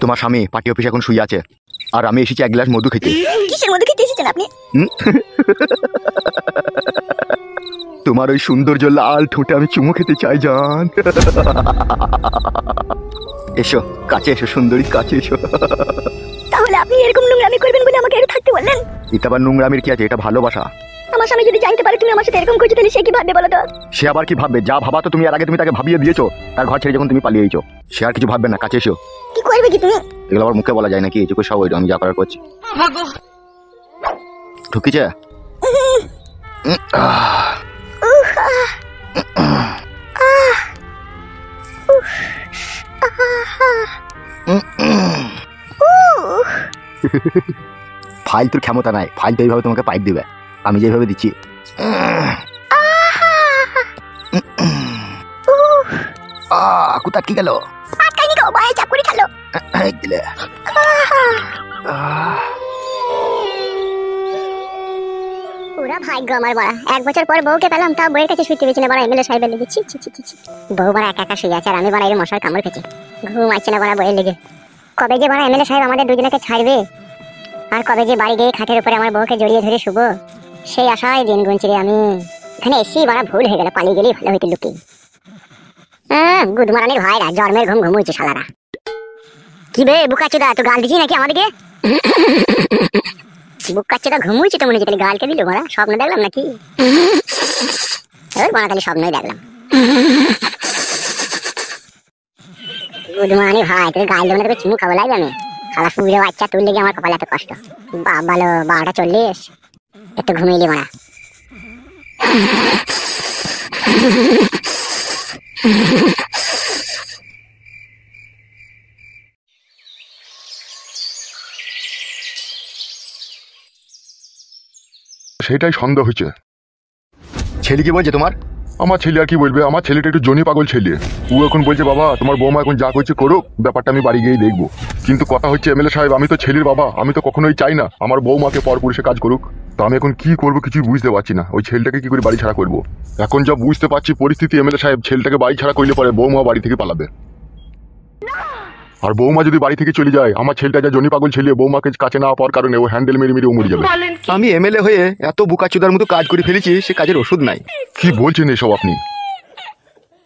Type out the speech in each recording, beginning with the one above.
তোমার স্বামী পার্টি অফিসে এখন শুয়ে আছে, আর আমি এসেছি এক গ্লাস মধু খেতে। কিসের মধু খেতে এসেছেন আপনি? তোমার ওই সৌন্দর্য লাল ঠোঁটে আমি চুমু খেতে চাই জান। এসো কাছে এসো সুন্দরী, কাছে এসো। তাহলে আপনি এরকম নোংরামি করবেন বলে আমাকে এখানে থাকতে বললেন? এটা আবার নোংরামির কি আছে? এটা ভালোবাসা। আমার স্বামী যদি জানতে পারে তুমি আমার সাথে এরকম করছো তাহলে সে কি ভাববে বলো তো? সে আবার কি ভাববে? যা ভাবা তো তুমি এর আগে তুমি তাকে ভাবিয়ে দিয়েছো, তার ঘর ছেড়ে যখন তুমি পালিয়েছো। সে আর কিছু ভাববে না, কাছে এসো। কি করবে কি তুমি? এগুলো আবার মুখে বলা যায় নাকি? এটুকু সব আমি যা করার করছি। ঢুকিছে? ফাইল তোর ক্ষমতা নাই, ফাইল তো এইভাবে তোমাকে পাইপ দিবে, আমি যেভাবে দিচ্ছি। কোথা কি গেল? আটকাইনি গো, বাইরে চাপ করে খেলো। দিলে পুরা ভাগ্য আমার বড়া, 1 বছর পর বউকে পেলাম, তাও বউয়ের কাছে শুতে পেয়েছি না বড়া। এমএলএ সাহেবের লেগে ছি ছি ছি ছি। বউ বড়া একা একা শুয়ে আছে আর আমি বড়া এর মশার কামড় খেছি। ঘুম আসছে না বড়া বউয়ের লেগে। কবে যে বড়া এমএলএ সাহেব আমাদের দুজনকে ছাড়বে, আর কবে যে বাড়ি গিয়ে খাটের উপরে আমার বউকে জড়িয়ে ধরে শুবো, সেই আশায় দিন গুনছি রে আমি। এখানে এসি বড়া ভুল হয়ে গেল, পালিয়ে গেলেই ভালো হইতো লুকিয়ে। গুদমারানির ভাইরা জন্মের ঘুম ঘুমুইছে শালারা। কি বে বুকাচোদা, তুই গাল দিছিস নাকি আমাদেরকে? বুকাচোদা ঘুমুইছে তো মনে হচ্ছে, তাহলে গালকে দিল বড়া? স্বপ্ন দেখলাম নাকি? বড়া তাহলে স্বপ্নই দেখলাম। গুদমারানি ভাই, তুই গাল দেবো না, তোকে চুমু খাবো লাগবে আমি। শালা পুরো বাচ্চা, তোর লেগে আমার কপালে এত কষ্ট। বাবালো 12:40, একটু ঘুমিয়ে বড়া। সেটাই সন্দেহ হচ্ছে। ছেলে কি বলছে তোমার? আমার ছেলে আর কি বলবে, আমার ছেলেটা একটু জনি পাগল ছেলে। ও এখন বলছে বাবা তোমার বৌমা এখন যা করছে করুক, ব্যাপারটা আমি বাড়ি গিয়েই দেখবো। কিন্তু কথা হচ্ছে এমএলএ সাহেব, আমি তো ছেলের বাবা, আমি তো কখনোই চাই না আমার বৌমাকে পরপুরুষে কাজ করুক। তো আমি এখন কি করবো কিছুই বুঝতে পারছি না। ওই ছেলেটাকে কি করে বাড়ি ছাড়া করবো? এখন যা বুঝতে পারছি পরিস্থিতি, এমএলএ সাহেব ছেলেটাকে বাড়ি ছাড়া করলে পরে বৌমা বাড়ি থেকে পালাবে। আর বৌমা যদি বাড়ি থেকে চলে যায়, আমার ছেলেটা যা জনি পাগল ছেলে, বৌমাকে কাছে না পাওয়ার কারণে ও হ্যান্ডেল মেরে মেরে মরে যাবে। আমি এমএলএ হয়ে এত বুকাচোদার মতো কাজ করে ফেলেছি, সে কাজের ওষুধ নাই। কি বলছেন এসব আপনি?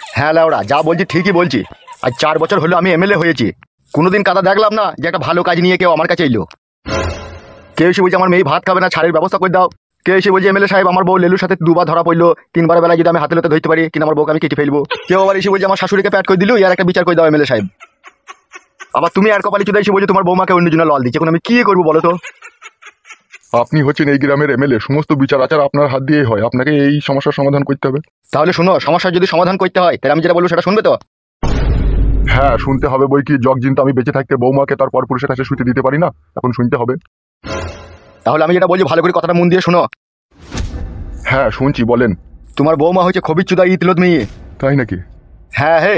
হ্যাঁ লাউড়া, যা বলছি ঠিকই বলছি। আজ 4 বছর হলো আমি এমএলএ হয়েছি, কোনোদিন কাদা দেখলাম না যে একটা ভালো কাজ নিয়ে কেউ আমার কাছে এলো। কেউ এসে বলছে আমার মেয়ে ভাত খাবে না, ছাড়ের ব্যবস্থা করে দাও। কেউ এসে বলছে এমএলএ সাহেব আমার বউ লেলুর সাথে 2বার ধরা পড়লো, 3বার বেলায় যদি আমি হাতে লোতে ধরতে পারি কিনা আমার বউকে আমি কেটে ফেলবো। কেউ আবার এসে বলছে আমার শাশুড়িকে প্যাট করে দিল, ইয়ার একটা বিচার করে দাও এমএলএ সাহেব। আবার তুমি আর কপালি চুদা এসে বলছো তোমার বৌমাকে অন্যজনে লল দিচ্ছে। এখন আমি কি করবো বলো তো? আপনি হচ্ছেন এই গ্রামের এমএলএ, সমস্ত বিচার আচার আপনার হাত দিয়েই হয়, আপনাকে এই সমস্যার সমাধান করতে হবে। তাহলে শোনো, সমস্যার যদি সমাধান করতে হয় তাহলে আমি যেটা বলবো সেটা শুনবে তো? হ্যাঁ শুনতে হবে বই কি, জগজিন তো আমি বেঁচে থাকতে বৌমাকে তার পরপুরুষের কাছে শুতে দিতে পারি না, এখন শুনতে হবে। তাহলে আমি যেটা বলছি ভালো করে কথাটা মন দিয়ে শোনো। হ্যাঁ শুনছি, বলেন। তোমার বৌমা হচ্ছে খবির চুদা ইতলত মেয়ে। তাই নাকি? হ্যাঁ হে।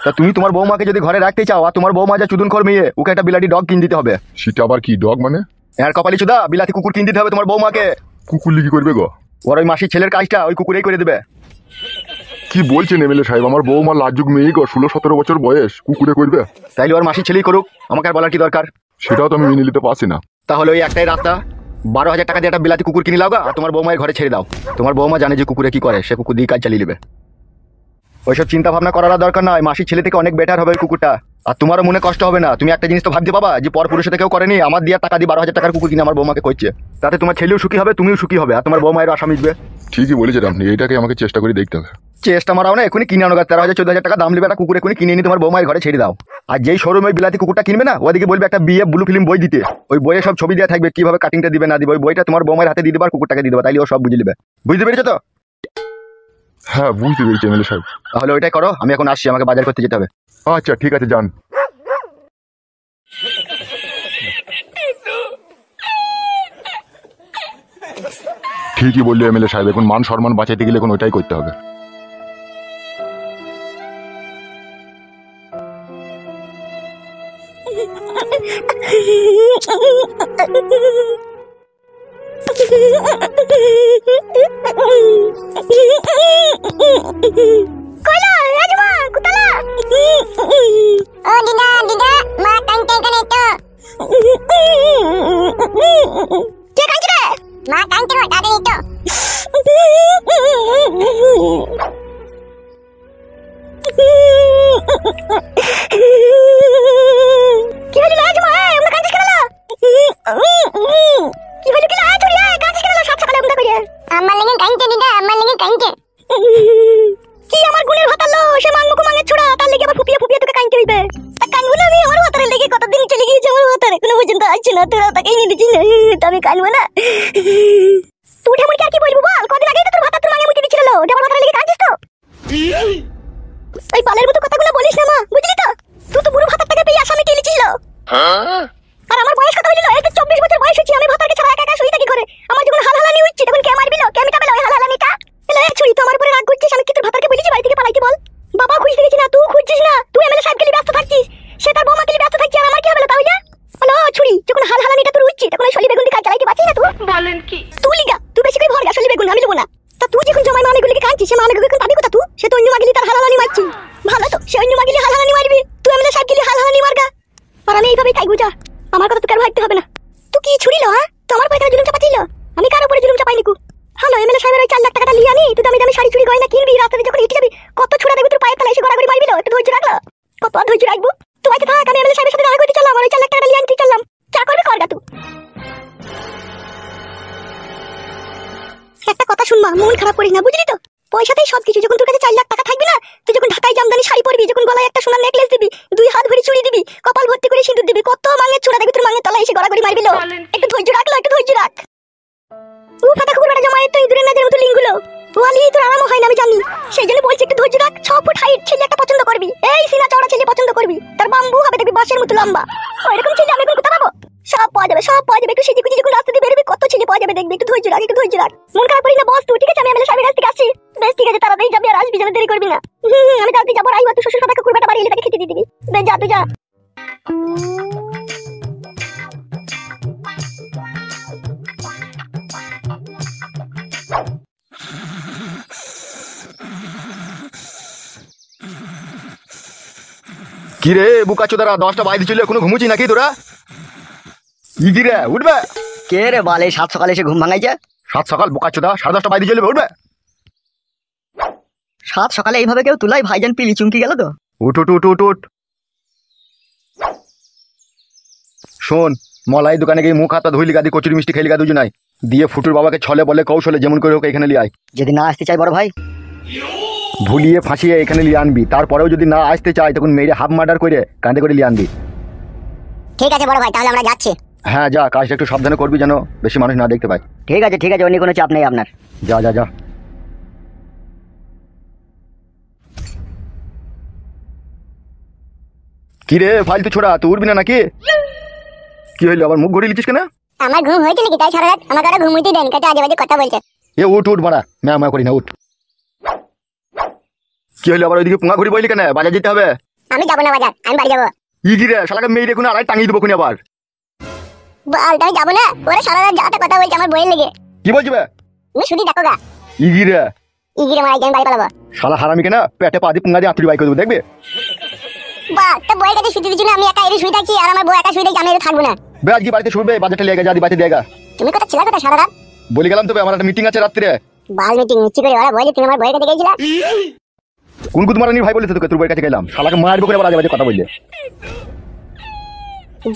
তা তুমি তোমার বৌমাকে যদি ঘরে রাখতে চাও, আর তোমার বৌমা যা চুদুনখোর মেয়ে, ওকে একটা বিলাতি ডগ কিনে দিতে হবে। সেটা আবার কি ডগ মানে? আর কপালি চুদা, বিলাতি কুকুর কিনে দিতে হবে তোমার বৌমাকে। কুকুর লিখি করবে গো? ওর ওই মাসির ছেলের কাজটা ওই কুকুরেই করে দেবে। কি বলছেন এমএলএ সাহেব, আমার বৌমা লাজুক মেয়ে গো, 16-17 বছর বয়স, কুকুরে করবে? তাইলে ওর মাসির ছেলেই করুক, আমাকে আর বলার কি দরকার? সেটাও তো আমি মেনে নিতে পারছি না। তাহলে ওই একটাই রাস্তা, 12,000 টাকা দিয়ে একটা বিলাতি কুকুর কিনে লাও, আর তোমার বৌমায় ঘরে ছেড়ে দাও। তোমার বৌমা জানে যে কুকুরে কি করে, সে কুকুর দিয়ে কাজ চালিয়ে নেবে। ওইসব চিন্তা ভাবনা করার দরকার নয়, মাসির ছেলে থেকে অনেক বেটার হবে ওই কুকুরটা। আর তোমারও মনে কষ্ট হবে না, তুমি একটা জিনিস তো ভাবতে পাবা যে পর পুরুষে কেউ করেনি, আমার দিয়ে টাকা দিয়ে 12,000 টাকার কুকুর কিনে আমার বৌমাকে করছে। তাতে তোমার ছেলেও সুখী হবে, তুমিও সুখী হবে, আর তোমার বৌমায়ের আশা মিটবে। ঠিকই বলেছেন আপনি, এইটাকে আমাকে চেষ্টা করে দেখতে হবে। চেষ্টা মারাও না, এখনই কিনে আনো, 13,000-14,000 টাকা দাম নেবে একটা কুকুর, এখনই কিনে এনে তোমার বৌমায়ের ঘরে ছেড়ে দাও। আর যেই শোরুমে ওই বিলাতি কুকুরটা কিনবে না, ওদিকে বলবে একটা বিয়ে ব্লু ফিল্ম বই দিতে, ওই বইয়ে সব ছবি দেওয়া থাকবে কিভাবে কাটিংটা দিবে না দিবে, ওই বইটা তোমার বৌমায়ের হাতে দিয়ে দেবে আর কুকুরটাকে দিয়ে দেবে, তাইলে ও সব বুঝে নেবে। বুঝতে পেরেছো তো? হ্যাঁ বুঝতে পেরেছি এমএলএ সাহেব। তাহলে ওইটাই করো, আমি এখন আসছি, আমাকে বাজার করতে যেতে হবে। আচ্ছা ঠিক আছে, যান। ঠিকই বললে এমএলএ সাহেব, এখন মান সম্মান বাঁচাইতে গেলে এখন ওইটাই করতে হবে। কইলা রাজমা কুতালা ও দিদা দিদা কি হলো লাজ মা আমরা কাঁদিস কেন কি হলো কি লাজ ছড়ি কাঁদিস কেন সাত সকালে আমরা কইরে আমার লাগি কাঁদতে দিদা আমার লাগি কাঁদতে কি আমার গুণের ভাতালো সে মাঙ্গু মাঙ্গে ছোড়া তার লাগি আবার ফুপিয়ে ফুপিয়ে তোকে কাঁদতে হইবে তা কাঁদবো না আমি আমার ভাতারে লাগি কতদিন চলে গিয়েছে আমার ভাতারে কোনো পর্যন্ত আসছে না তোরা তাকে নিয়ে দিছিস না তা আমি কাঁদবো না তুই ঠামুর কি আর কি বলবো বল কদিন আগেই তো তোর ভাতা তোর মাঙ্গে মুতি দিছিল ওটা আমার ভাতারে লাগি কাঁদছিস তো এই পালের মতো কথাগুলো বলিস না মা বুঝলি তো তুই তো পুরো ভাতার টাকা পেয়ে আসামি টেলিছিল আর আমার বয়স কত হইলো এই তো 24 বছর বয়স হচ্ছে আমি ভাতারকে ছাড়া একা একা শুই থাকি করে আমার যখন হালহালানি হচ্ছে তখন কে মারবিল কে মিটাবে ওই হালহালানিটা এলা এই ছুরি তো আমার উপরে রাগ করছিস আমি কি তোর ভাতারকে বলেছি বাড়ি থেকে পালাইতে বল বাবা খুঁজতে গেছি না তুই খুঁজছিস না তুই এমএলএ সাহেবকে নিয়ে ব্যস্ত থাকছিস সে তার বৌমাকে নিয়ে ব্যস্ত থাকছে আর আমার কি হবে তাহলে হ্যালো ছুরি যখন হালহালানিটা তোর হচ্ছে তখন ওই শলি বেগুন দিয়ে কাজ চালাইতে পারছিস না তুই বলেন কি? তুই লিগা তুই বেশি করে ভরগা শলি বেগুন আমি নেব না তা তুই যখন জমাই মানেগুলিকে কাঁদছিস সে মানেগুলো এখন পাবি কোথা তুই সে তো অন্য মাগিলি তার হালহালানি মারছি ভালো তো সে অন্য মাগিলি হালহালানি মারবি তুই এমএলএ সাহেবকে নিয়ে হালহালানি মারগা আর আমি এইভাবেই তাই বুঝা আমার কথা তো কার ভাবতে হবে না তুই কি ছুরিল হ্যাঁ তোমার পয়সা জুলুম চাপাচ্ছিল আমি কার উপরে জুলুম চাপাইনি কু হ্যালো এমএলএ সাহেবের ওই 4 লাখ টাকাটা লিয়ে আনি তুই দামি দামি শাড়ি চুড়ি গয়না কিনবি রাস্তাতে যখন হেঁটে যাবি কত ছুড়া দেখবি তোর পায়ের তলায় এসে গড়াগড়ি মারবি একটু ধৈর্য রাখলো কত আর ধৈর্য রাখবো তুই বাইতে থাক আমি এমএলএ সাহেবের সাথে দেখা করতে চললাম আর ওই 4 লাখ টাকাটা লিয়ে আনতে চললাম চা করবি করগা তুই একটা কথা শুন মা মন খারাপ করিস না বুঝলি তো পয়সাতেই সবকিছু যখন তোর কাছে 4 লাখ টাকা থাকবে না তুই যখন ঢাকায় জামদানি শাড়ি পরবি যখন গলায় একটা সোনার নেকলেস দিবি 2 হাত ভরি চুড়ি দিবি কপাল ভর্তি করে সিঁদুর দিবি কত মাঙ্গের ছোড়া দেখবি তোর মাঙ্গের তলায় এসে গড়াগড়ি মারবিল একটু ধৈর্য রাখলো একটু ধৈর্য রাখ ও ফাটা কুকুর বেটা জমায়ের তো ইঁদুরের নাজের মতো লিঙ্গুলো ওয়ালি তোর আরাম হয় না আমি জানি সেই জন্য বলছি একটু ধৈর্য রাখ 6 ফুট হাইট ছেলে একটা পছন্দ করবি এই সিনা চওড়া ছেলে পছন্দ করবি তার বাম্বু হবে দেখবি বাঁশের মতো লম্বা ওইরকম ছেলে আমি এখন কোথা পাবো সব পাওয়া যাবে একটু সেজি কুচি যখন রাস্তা দিয়ে বেরোবি কত ছেলে পাওয়া যাবে দেখবি একটু ধৈর্য রাখ মন খারাপ করিস না বস তুই ঠিক আছে আমি এমএলএ সাহেবের কাছ থেকে আসছি বেশ ঠিক আছে তাড়াতাড়ি যাবি আর আসবি যেন দেরি করবি না আমি তাড়াতাড়ি যাবো আর আইবা তুই শ্বশুর কথা কুকুর বেটা বাড়ি এলে তাকে খেতে দিয়ে দিবি বেশ যা তুই যা কি রে বুকাচোদারা 10টা বাইরে চলে এখনো ঘুমুচি নাকি তোরা কি রে উঠবে কে রে বালে 7 সকালে এসে ঘুম ভাঙাইছে 7 সকাল বুকাচোদা 10:30 বাইরে চলে উঠবে 7 সকালে এইভাবে কেউ তুলাই ভাইজান পিলি চুমকি গেল তো উঠ উঠ উঠ উঠ উঠ শোন মলাই দোকানে গিয়ে মুখ হাত ধুইলি গাদি কচুরি মিষ্টি খেলি গা দুজনাই দিয়ে ফুটুর বাবাকে ছলে বলে কৌশলে যেমন করে হোক এখানে লিয়ে আয় যদি না আসতে চাই বড় ভাই ভুলিয়ে ফাঁসিয়ে এখানে লিয়ে আনবি তারপরেও যদি না আসতে চাই তখন মেরে হাফ মার্ডার করে কাঁধে করে লিয়ে আনবি ঠিক আছে বড় ভাই তাহলে আমরা যাচ্ছি হ্যাঁ যা কাজটা একটু সাবধানে করবি যেন বেশি মানুষ না দেখতে পায় ঠিক আছে অন্য কোনো চাপ নেই আপনার যা যা যা কি রে ফালতু ছোড়া তুই উঠবি না নাকি কি হইলো আবার মুখ ঘুরিয়ে লিখিস কেন আমার ঘুম হয়েছে নাকি তাই সারা রাত আমাকে আর ঘুমুইতে দেন কাটা আজে বাজে কথা বলছে এ উঠ উঠ মারা ম্যা করি না উঠ কি হইলো আবার ওইদিকে পুঙ্গা ঘুরি বইলি কেন বাজার যেতে হবে আমি যাবো না বাজার আমি বাড়ি যাবো ই রে শালাকে মেয়ে রেখুন আর টাঙিয়ে দেবো খুনি আবার বল আমি যাবো না ওরা সারা রাত যাতে কথা বলছে আমার বইয়ের লেগে কি বলছি বে তুমি শুধু দেখো গা রে ইগিরে মারাই আমি বাড়ি পালাবো শালা হারামি কেনা পেটে পা দিয়ে পুঙ্গা দিয়ে আঁতুড়ি বাই করে দেবো দেখবে বা তো বইয়ের কাছে শুতে দিচ্ছি না আমি একা এর শুয়ে থাকছি আর আমার বই একা শুয়ে থাকছি আমি এর থাকবো না বে আজকে বাড়িতে শুনবে বাজারটা লেগে যা দি বাড়িতে দেগা তুমি কথা ছিল কথা সারা রাত বলে গেলাম তবে আমার একটা মিটিং আছে রাত্রে বাল মিটিং মিচ্ছি করে ওরা বলে তুমি আমার বইয়ের কাছে গেছিলা কোন কুদমারানি ভাই বলেছে তোকে তোর বইয়ের কাছে গেলাম শালাকে মারবো করে আবার আজে বাজে কথা বললে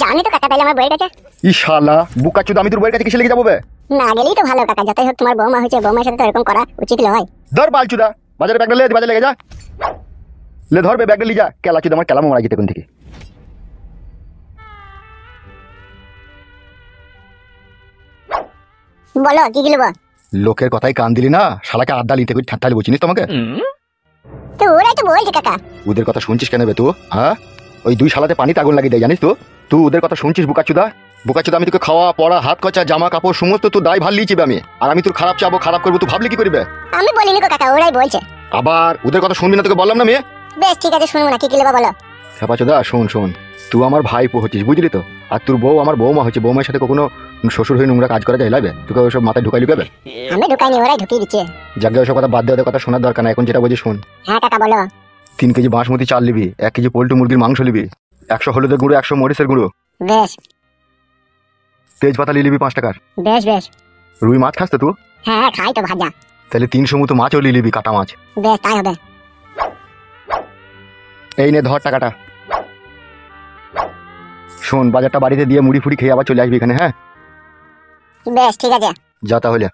জানি তো কাকা তাহলে আমার বইয়ের কাছে ই শালা বুকা চুদ আমি তোর বইয়ের কাছে কিসে লেগে যাবো বে না গেলেই তো ভালো কাকা যাতে হোক তোমার বৌমা হয়েছে বৌমার সাথে তো এরকম করা উচিত নয় ধর বালচুদা বাজারে ব্যাগটা লে বাজারে লেগে যা লে ধরবে ব্যাগটা লি যা কেলা চুদ আমার কেলাম মারা যেতে কোন থেকে বলো কি গিলব লোকের কথাই কান দিলি না শালাকে আড্ডা লিতে কই ঠাট্টালি বলছিস তোমাকে তো ওরাই তো বলছে কাকা ওদের কথা শুনছিস কেন বে তুই হ্যাঁ ওই দুই শালাতে পানিতে আগুন লাগিয়ে দেয় জানিস তো তুই ওদের কথা শুনছিস বুকাচুদা বুকাচুদা আমি তোকে খাওয়া পড়া হাত কচা জামা কাপড় সমস্ত তুই দায় ভাল লিয়েছিবে আমি আর আমি তোর খারাপ চাবো খারাপ করবো তুই ভাবলি কি করবে আমি বলিনি কাকা ওরাই বলছে আবার ওদের কথা শুনবি না তোকে বললাম না মেয়ে বেশ ঠিক আছে শুনবো না কি গিলব বলো খেপাচোদা শোন শোন তুই আমার ভাইপো হচ্ছিস বুঝলি তো আর তোর বউ আমার বৌমা হচ্ছে বৌমার সাথে কখনো শ্বশুর হয়ে নোংরা কাজ করা যায় লাগবে তোকে ওইসব মাথায় ঢুকাই লুকাবে আমি ঢুকাইনি ওরাই ঢুকিয়ে দিচ্ছে যাকে ওইসব কথা বাদ দিয়ে ওদের কথা শোনার দরকার না এখন যেটা বলছি শোন হ্যাঁ কাকা বলো 3 কেজি বাসমতি চাল নিবি 1 কেজি পোল্ট্রি মুরগির মাংস নিবি 100 হলুদের গুঁড়ো 100 মরিচের গুঁড়ো বেশ তেজপাতা নিয়ে নিবি 5 টাকার বেশ বেশ রুই মাছ খাস তো তুই হ্যাঁ হ্যাঁ খাই তো ভাজা তাহলে 300 মতো মাছও নিয়ে নিবি কাটা মাছ বেশ তাই হবে এই নে ধর টাকাটা। শোন, বাজারটা বাড়িতে দিয়ে মুড়ি ফুড়ি খেয়ে আবার চলে আসবি এখানে, হ্যাঁ? বেশ ঠিক আছে। যা তাহলে।